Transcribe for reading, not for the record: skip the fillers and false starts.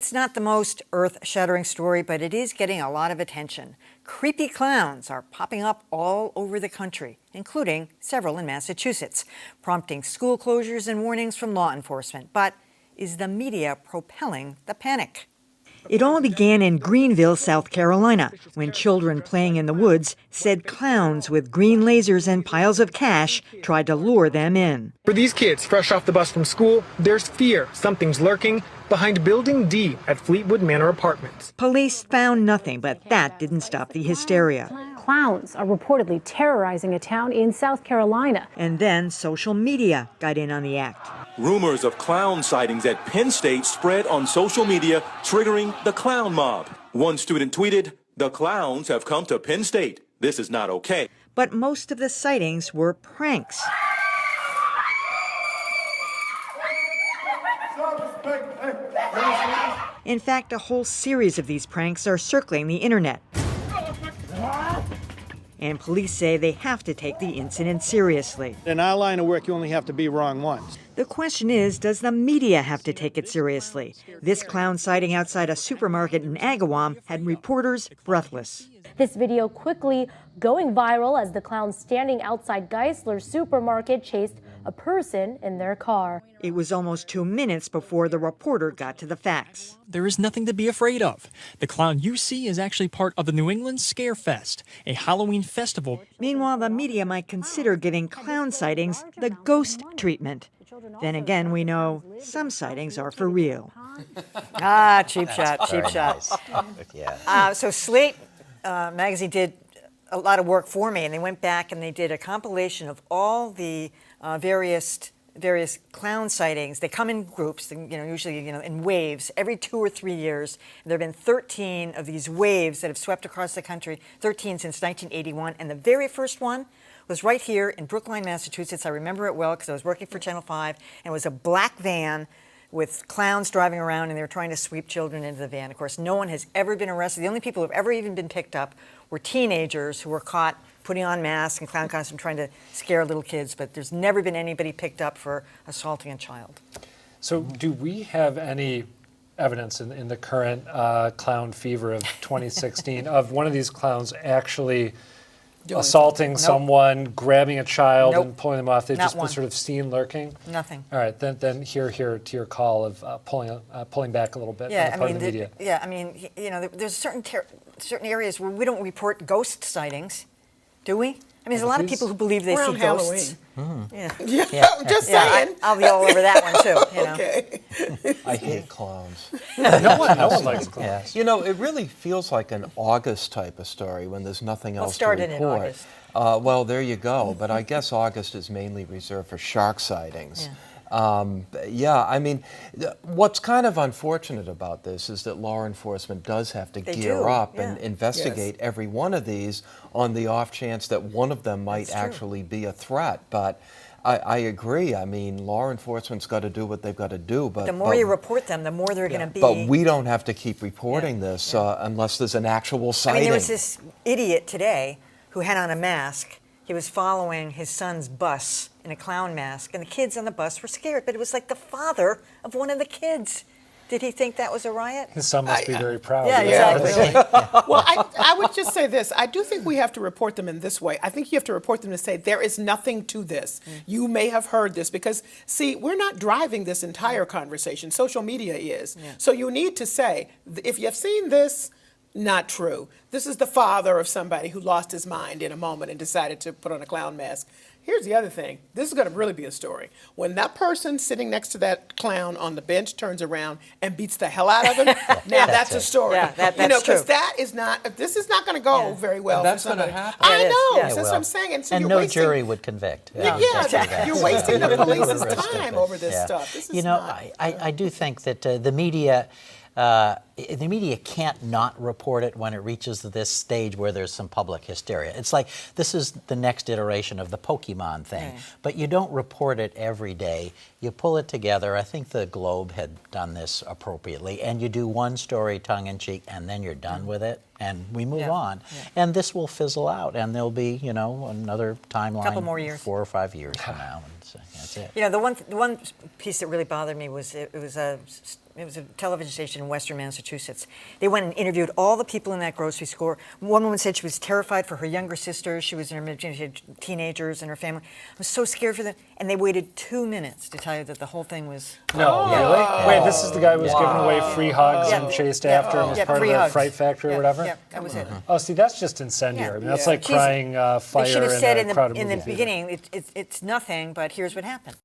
It's not the most earth-shattering story, but it is getting a lot of attention. Creepy clowns are popping up all over the country, including several in Massachusetts, prompting school closures and warnings from law enforcement. But is the media propelling the panic? It all began in Greenville, South Carolina, when children playing in the woods said clowns with green lasers and piles of cash tried to lure them in. For these kids fresh off the bus from school, there's fear something's lurking behind Building D at Fleetwood Manor Apartments. Police found nothing, but that didn't stop the hysteria. Clowns are reportedly terrorizing a town in South Carolina. And then social media got in on the act. Rumors of clown sightings at Penn State spread on social media, triggering the clown mob. One student tweeted, "The clowns have come to Penn State. This is not okay." But most of the sightings were pranks. In fact, a whole series of these pranks are circling the internet. And police say they have to take the incident seriously. In our line of work, you only have to be wrong once. The question is, does the media have to take it seriously? This clown sighting outside a supermarket in Agawam had reporters breathless. This video quickly going viral as the clown standing outside Geisler supermarket chased a person in their car. It was almost 2 minutes before the reporter got to the facts. There is nothing to be afraid of. The clown you see is actually part of the New England Scare Fest, a Halloween festival. Meanwhile, the media might consider giving clown sightings the ghost treatment. Then again, we know some sightings are for real. Cheap shot, cheap shot. Nice. So Slate magazine did a lot of work for me, and they went back and they did a compilation of all the various clown sightings. They come in groups, usually in waves every 2 or 3 years. And there have been 13 of these waves that have swept across the country, 13 since 1981. And the very first one was right here in Brookline, Massachusetts. I remember it well because I was working for Channel 5, and it was a black van with clowns driving around, and they were trying to sweep children into the van. Of course, no one has ever been arrested. The only people who have ever even been picked up were teenagers who were caught putting on masks and clown costumes trying to scare little kids, but there's never been anybody picked up for assaulting a child. So do we have any evidence in the current clown fever of 2016 of one of these clowns actually assaulting someone, grabbing a child and pulling them off? They've just been sort of seen lurking? Nothing. All right, then here to your call of pulling back a little bit on the part of the media. There's certain areas where we don't report ghost sightings, do we? I mean, there's a lot of people who believe they see ghosts. Just saying. I'll be all over that one too. Okay. I hate clowns. No one likes clowns. Yeah. It really feels like an August type of story when there's nothing else to report. Started in August. Well, there you go. But I guess August is mainly reserved for shark sightings. I mean, what's kind of unfortunate about this is that law enforcement does have to gear up and investigate every one of these on the off chance that one of them might actually be a threat. But I agree. I mean, law enforcement's got to do what they've got to do. But the more you report them, the more they're going to be. But we don't have to keep reporting this unless there's an actual sighting. I mean, there was this idiot today who had on a mask. He was following his son's bus in a clown mask, and the kids on the bus were scared, but it was like the father of one of the kids. Did he think that was a riot? His son must be very proud. Yeah, exactly. Well, I would just say this. I do think we have to report them in this way. I think you have to report them to say there is nothing to this. You may have heard this because, see, we're not driving this entire conversation. Social media is. So you need to say, if you've seen this, not true. This is the father of somebody who lost his mind in a moment and decided to put on a clown mask. Here's the other thing. This is going to really be a story. When that person sitting next to that clown on the bench turns around and beats the hell out of him, now that's a story. Yeah, that's true. Because that is not. This is not going to go very well. That's going to happen. I know. Yeah, That's what I'm saying. And, so And you're no wasting, jury would convict. you're wasting the police's time over this stuff. This is not. I do think that the media can't not report it when it reaches this stage where there's some public hysteria. It's like this is the next iteration of the Pokemon thing, but you don't report it every day. You pull it together. I think the Globe had done this appropriately, and you do one story tongue-in-cheek, and then you're done with it, and we move on. And this will fizzle out, and there'll be, another timeline, couple more years. 4 or 5 years from now, and so that's it. The one piece that really bothered me was it was it was a television station in Western Massachusetts. They went and interviewed all the people in that grocery store. One woman said she was terrified for her younger sister. She was in her mid, she had teenagers in her family. I was so scared for them. And they waited 2 minutes to tell you that the whole thing was. No, really? Wait, this is the guy who was giving away free hugs and chased after and was part of free the hugs. Fright Factory or whatever? Yeah, that was it. Oh, see, that's just incendiary. I mean, that's like She's- crying They fire should have said in a crowded in movie the theater. beginning, it's nothing, but here's what happened.